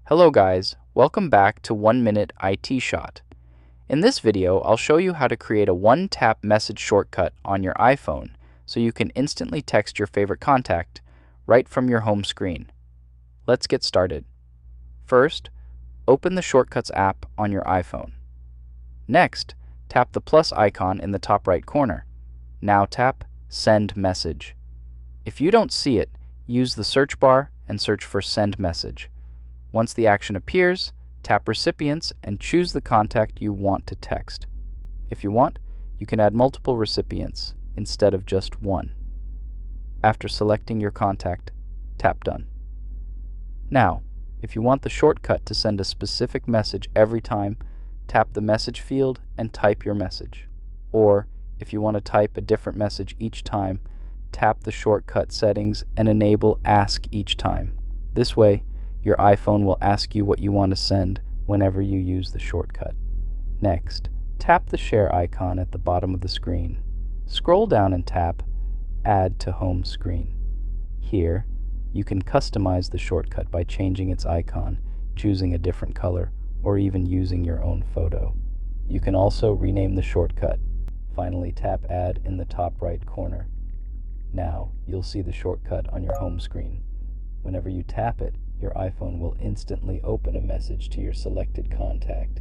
Hello guys, welcome back to 1 Minute IT Shot. In this video, I'll show you how to create a one-tap message shortcut on your iPhone so you can instantly text your favorite contact right from your home screen. Let's get started. First, open the Shortcuts app on your iPhone. Next, tap the plus icon in the top right corner. Now tap Send Message. If you don't see it, use the search bar and search for Send Message. Once the action appears, tap Recipients and choose the contact you want to text. If you want, you can add multiple recipients instead of just one. After selecting your contact, tap Done. Now, if you want the shortcut to send a specific message every time, tap the message field and type your message. Or, if you want to type a different message each time, tap the shortcut settings and enable Ask Each Time. This way, your iPhone will ask you what you want to send whenever you use the shortcut. Next, tap the share icon at the bottom of the screen. Scroll down and tap Add to Home Screen. Here, you can customize the shortcut by changing its icon, choosing a different color, or even using your own photo. You can also rename the shortcut. Finally, tap Add in the top right corner. Now, you'll see the shortcut on your home screen. Whenever you tap it, your iPhone will instantly open a message to your selected contact.